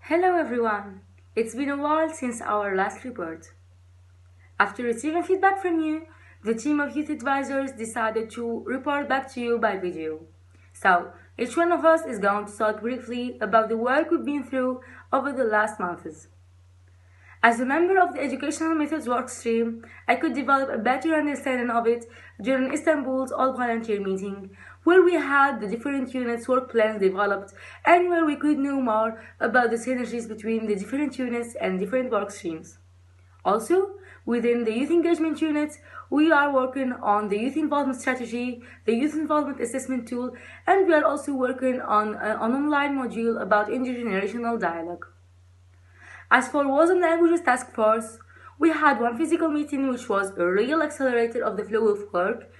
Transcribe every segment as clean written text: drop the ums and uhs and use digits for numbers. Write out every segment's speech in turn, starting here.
Hello everyone! It's been a while since our last report. After receiving feedback from you, the team of youth advisors decided to report back to you by video. So, each one of us is going to talk briefly about the work we've been through over the last months. As a member of the Educational Methods Workstream, I could develop a better understanding of it during Istanbul's all-volunteer meeting, where we had the different units' work plans developed and where we could know more about the synergies between the different units and different work streams. Also, within the youth engagement unit, we are working on the youth involvement strategy, the youth involvement assessment tool, and we are also working on an online module about intergenerational dialogue. As for WASM Languages Task Force, we had one physical meeting which was a real accelerator of the flow of work,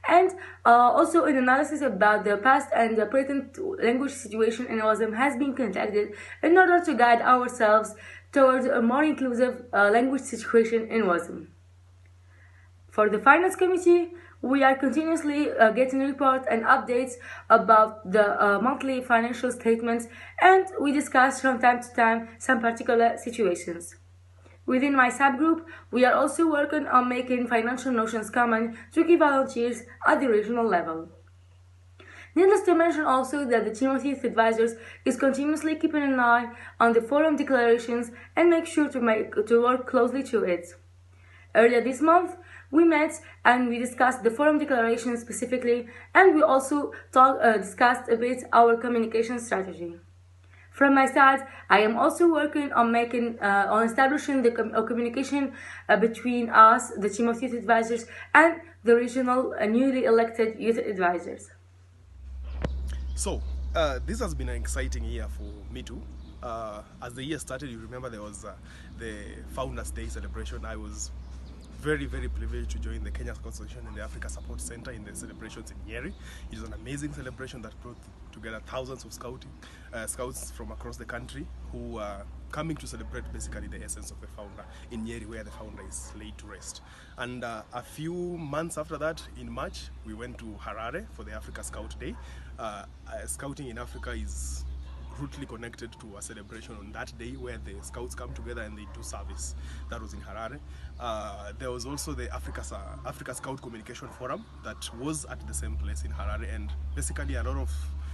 and also an analysis about the past and the present language situation in WASM has been conducted in order to guide ourselves towards a more inclusive language situation in WASM. For the Finance Committee, we are continuously getting reports and updates about the monthly financial statements, and we discuss from time to time some particular situations. Within my subgroup, we are also working on making financial notions common to key volunteers at the regional level. Needless to mention also that the team of youth advisors is continuously keeping an eye on the forum declarations and make sure to work closely to it. Earlier this month, we met and we discussed the forum declaration specifically, and we also discussed a bit our communication strategy. From my side, I am also working on establishing the communication between us, the team of youth advisors, and the regional newly elected youth advisors. So, this has been an exciting year for me too. As the year started, you remember there was the Founders Day celebration. I was very privileged to join the Kenya Scouts Association and the Africa Support Center in the celebrations in Nyeri. It was an amazing celebration that brought together thousands of scouts from across the country who are coming to celebrate basically the essence of the founder in Nyeri, where the founder is laid to rest. And a few months after that, in March, we went to Harare for the Africa Scout Day. Scouting in Africa is rooted connected to a celebration on that day where the scouts come together and they do service. That was in Harare. There was also the Africa Scout Communication Forum that was at the same place in Harare, and basically a lot of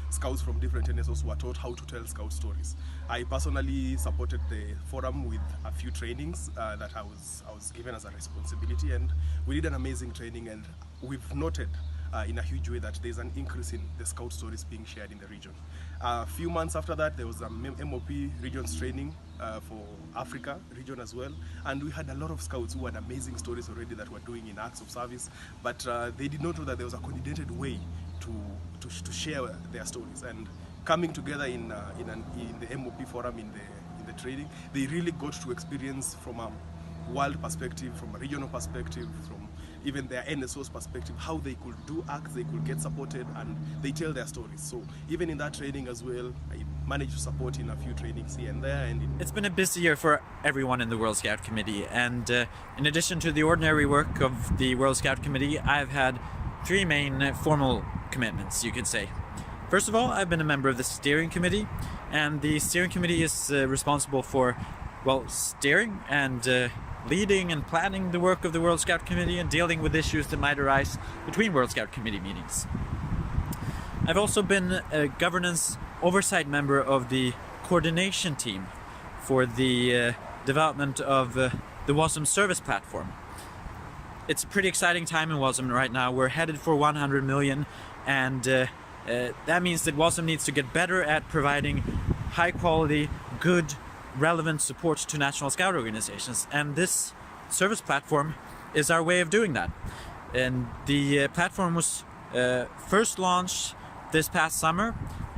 scouts from different NSOs were taught how to tell scout stories. I personally supported the forum with a few trainings that I was given as a responsibility, and we did an amazing training, and we've noted in a huge way that there's an increase in the scout stories being shared in the region. A few months after that, there was a MOP regions training for Africa region as well, and we had a lot of scouts who had amazing stories already that were doing in acts of service, but they did not know that there was a coordinated way to share their stories. And coming together in the MOP forum, in the training, they really got to experience from a world perspective, from a regional perspective, from even their NSO's perspective, how they could do acts, they could get supported, and they tell their stories. So even in that training as well, I managed to support in a few trainings here and there. It's been a busy year for everyone in the World Scout Committee, and in addition to the ordinary work of the World Scout Committee, I've had three main formal commitments, you could say. First of all, I've been a member of the steering committee, and the steering committee is responsible for, well, steering and leading and planning the work of the World Scout Committee and dealing with issues that might arise between World Scout Committee meetings. I've also been a governance oversight member of the coordination team for the development of the WASM service platform. It's a pretty exciting time in WASM right now. We're headed for 100 million, and that means that WASM needs to get better at providing high quality, good, relevant support to national scout organizations, and this service platform is our way of doing that. And the platform was first launched this past summer,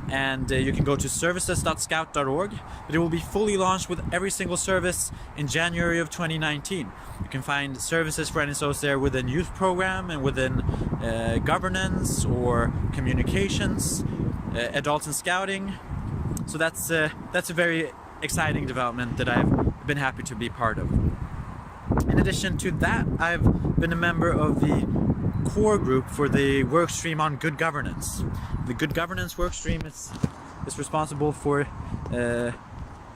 and you can go to services.scout.org, but it will be fully launched with every single service in January of 2019. You can find services for NSOs there within youth program and within governance or communications, adults and scouting. So that's a very exciting development that I've been happy to be part of. In addition to that, I've been a member of the core group for the work stream on good governance. The good governance work stream is responsible for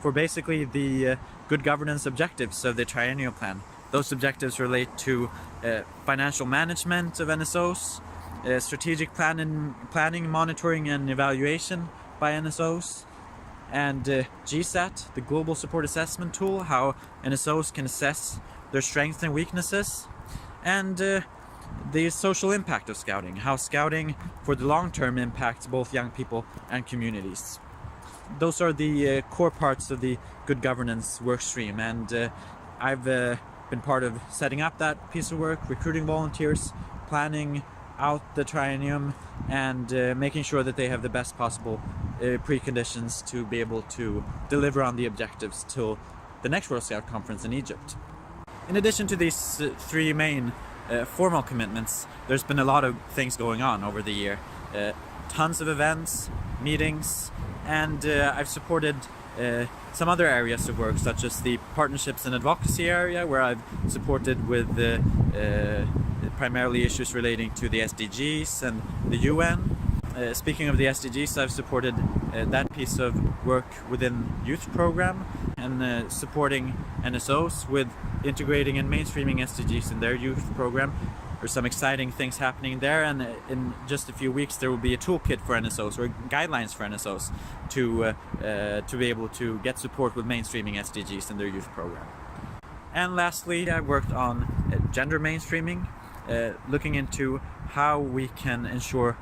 for basically the good governance objectives of the triennial plan. Those objectives relate to financial management of NSOs, strategic planning, monitoring and evaluation by NSOs, and GSAT, the Global Support Assessment Tool, how NSOs can assess their strengths and weaknesses, and the social impact of Scouting, how Scouting for the long term impacts both young people and communities. Those are the core parts of the good governance work stream, and I've been part of setting up that piece of work, recruiting volunteers, planning out the triennium, and making sure that they have the best possible preconditions to be able to deliver on the objectives till the next World Scout Conference in Egypt. In addition to these three main formal commitments, there's been a lot of things going on over the year. Tons of events, meetings, and I've supported some other areas of work, such as the partnerships and advocacy area, where I've supported with primarily issues relating to the SDGs and the UN. Speaking of the SDGs, I've supported that piece of work within youth program, and supporting NSOs with integrating and mainstreaming SDGs in their youth program. There's some exciting things happening there, and in just a few weeks there will be a toolkit for NSOs, or guidelines for NSOs, to be able to get support with mainstreaming SDGs in their youth program. And lastly, I worked on gender mainstreaming, looking into how we can ensure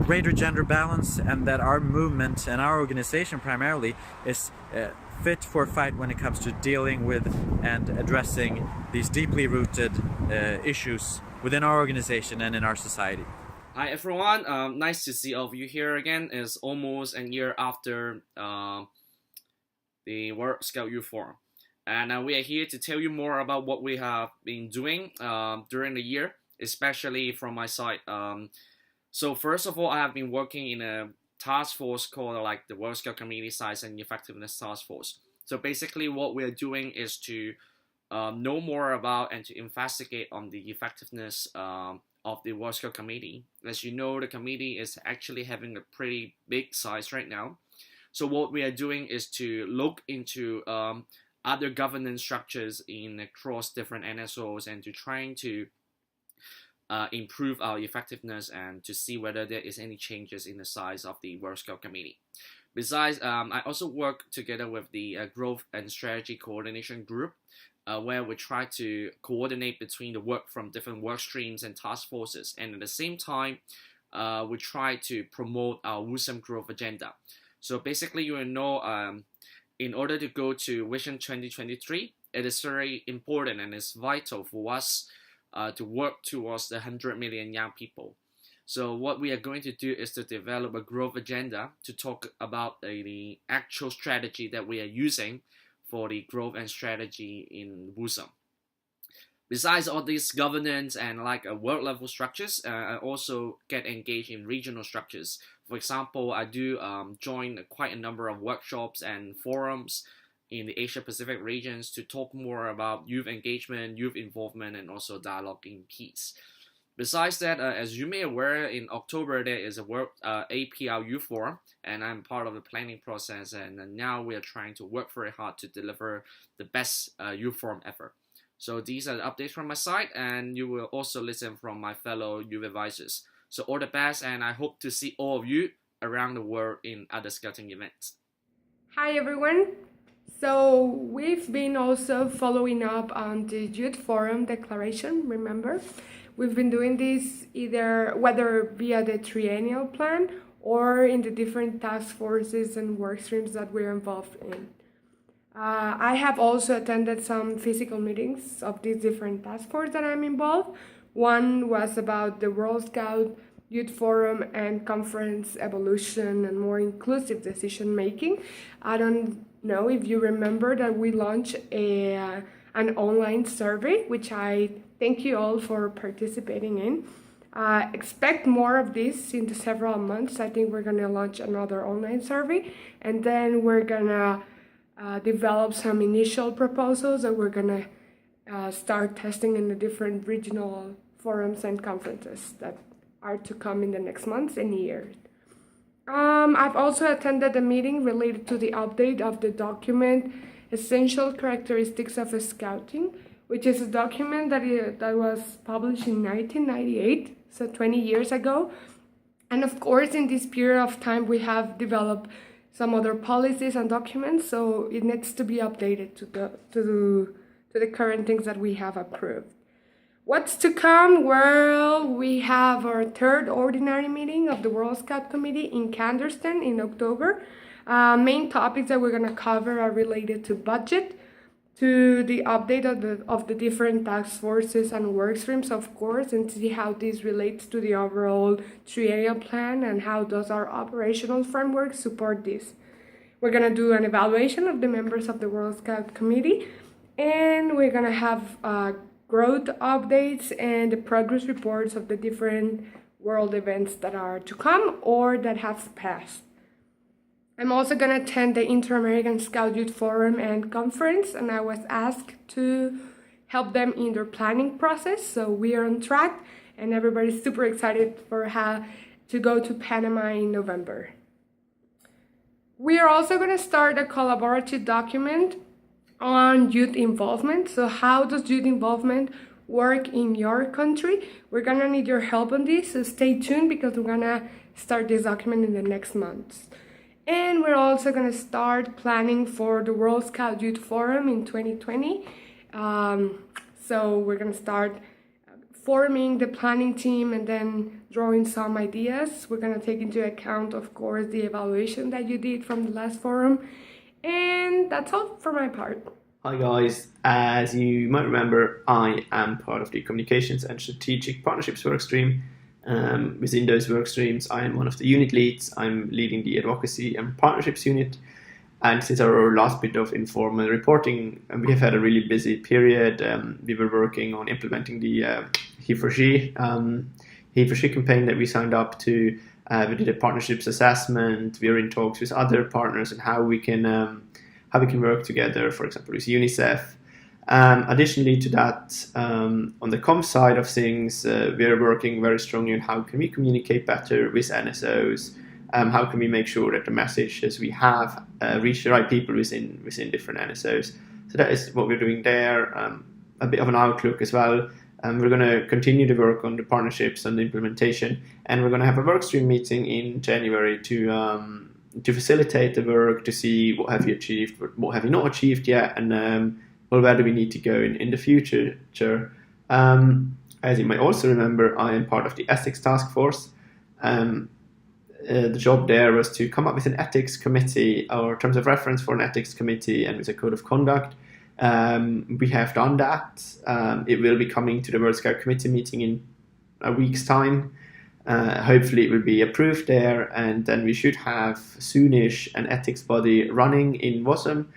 greater gender balance, and that our movement and our organization primarily is fit for a fight when it comes to dealing with and addressing these deeply rooted issues within our organization and in our society. Hi everyone, nice to see all of you here again. It's almost a year after the World Scout Youth Forum, and we are here to tell you more about what we have been doing during the year, especially from my side. So first of all, I have been working in a task force called the World Scout Community Size and Effectiveness Task Force. So basically what we are doing is to know more about and to investigate on the effectiveness of the World Scout Committee. As you know, the committee is actually having a pretty big size right now. So what we are doing is to look into other governance structures across different NSOs, and to trying to improve our effectiveness and to see whether there is any changes in the size of the World Scout Committee. Besides, I also work together with the Growth and Strategy Coordination Group, where we try to coordinate between the work from different work streams and task forces, and at the same time, we try to promote our WUSM growth agenda. So basically, you will know, in order to go to Vision 2023, it is very important and it's vital for us to work towards the 100 million young people. So what we are going to do is to develop a growth agenda to talk about the actual strategy that we are using for the growth and strategy in WUSM. Besides all these governance and world level structures, I also get engaged in regional structures. For example, I do join quite a number of workshops and forums in the Asia Pacific regions to talk more about youth engagement, youth involvement, and also dialogue in peace. Besides that, as you may be aware, in October there is a World APL Youth Forum, and I'm part of the planning process, and now we are trying to work very hard to deliver the best youth forum ever. So these are the updates from my side, and you will also listen from my fellow youth advisors. So all the best, and I hope to see all of you around the world in other scouting events. Hi everyone. So we've been also following up on the Youth Forum Declaration, remember? We've been doing this whether via the triennial plan or in the different task forces and work streams that we're involved in. I have also attended some physical meetings of these different task forces that I'm involved. One was about the World Scout Youth Forum and conference evolution and more inclusive decision making. I don't know if you remember that we launched an online survey, which I thank you all for participating in. Expect more of this in the several months. I think we're going to launch another online survey, and then we're going to develop some initial proposals that we're going to start testing in the different regional forums and conferences that are to come in the next months and years. I've also attended a meeting related to the update of the document Essential Characteristics of Scouting, which is a document that was published in 1998, so 20 years ago. And of course, in this period of time, we have developed some other policies and documents, so it needs to be updated to the current things that we have approved. What's to come? Well, we have our third ordinary meeting of the World Scout Committee in Candleston in October. Main topics that we're going to cover are related to budget, to the update of the different task forces and work streams, of course, and see how this relates to the overall triennial plan and how does our operational framework support this. We're going to do an evaluation of the members of the World Scout Committee, and we're going to have growth updates and the progress reports of the different world events that are to come or that have passed. I'm also going to attend the Inter-American Scout Youth Forum and Conference, and I was asked to help them in their planning process, so we are on track, and everybody's super excited for how to go to Panama in November. We are also going to start a collaborative document on youth involvement. So how does youth involvement work in your country? We're going to need your help on this, so stay tuned because we're going to start this document in the next months. And we're also going to start planning for the World Scout Youth Forum in 2020. So we're going to start forming the planning team and then drawing some ideas. We're going to take into account, of course, the evaluation that you did from the last forum. And that's all for my part. Hi guys, as you might remember, I am part of the Communications and Strategic Partnerships workstream. Within those workstreams, I am one of the unit leads. I'm leading the Advocacy and Partnerships unit. And since our last bit of informal reporting, we have had a really busy period. We were working on implementing the He4She campaign that we signed up to. We did a partnerships assessment. We are in talks with other partners and how we can work together, for example, with UNICEF. Additionally to that, on the comms side of things, we are working very strongly on how can we communicate better with NSOs. How can we make sure that the messages we have reach the right people within different NSOs. So that is what we're doing there. A bit of an outlook as well. We're going to continue to work on the partnerships and the implementation, and we're going to have a workstream meeting in January to facilitate the work, to see what have you achieved, what have you not achieved yet, and where do we need to go in the future. As you might also remember, I am part of the ethics task force. The job there was to come up with an ethics committee or terms of reference for an ethics committee and with a code of conduct. We have done that. It will be coming to the World Scout Committee meeting in a week's time. Hopefully it will be approved there, and then we should have soonish an ethics body running in WASM.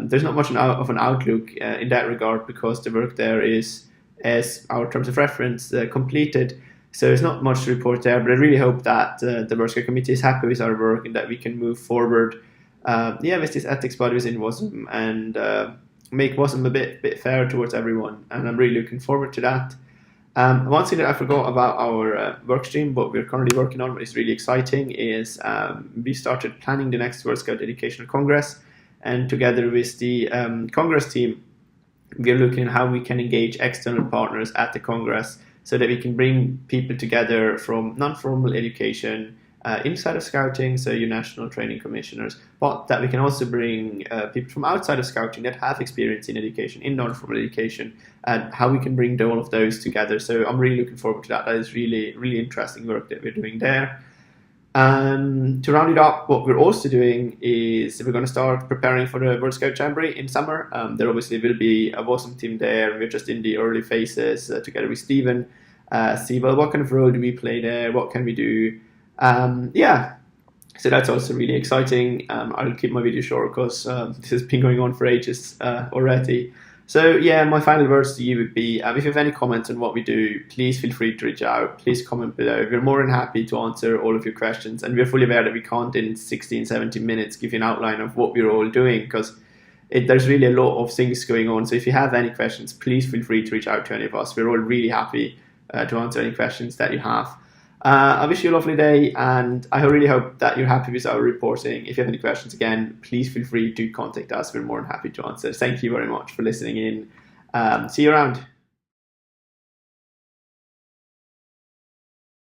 There's not much of an outlook in that regard because the work there is, as our terms of reference, completed. So there's not much to report there, but I really hope that the World Scout Committee is happy with our work and that we can move forward with this ethics body within WASM and make WASM a bit fair towards everyone. And I'm really looking forward to that. One thing that I forgot about our work stream, what we're currently working on, what is really exciting, is we started planning the next World Scout Educational Congress, and together with the Congress team, we're looking at how we can engage external partners at the Congress so that we can bring people together from non-formal education inside of Scouting, so your national training commissioners, but that we can also bring people from outside of Scouting that have experience in education, in non-formal education, and how we can bring all of those together. So I'm really looking forward to that. That is really, really interesting work that we're doing there. To round it up, what we're also doing is we're going to start preparing for the World Scout Jamboree in summer. There obviously will be a WASM team there. We're just in the early phases together with Stephen. See, well, what kind of role do we play there? What can we do? So that's also really exciting. I'll keep my video short because this has been going on for ages already. So yeah, my final words to you would be, if you have any comments on what we do, please feel free to reach out. Please comment below. We're more than happy to answer all of your questions, and we're fully aware that we can't in 16, 17 minutes give you an outline of what we're all doing because there's really a lot of things going on. So if you have any questions, please feel free to reach out to any of us. We're all really happy to answer any questions that you have. I wish you a lovely day, and I really hope that you're happy with our reporting. If you have any questions, again, please feel free to contact us. We're more than happy to answer. Thank you very much for listening in. See you around.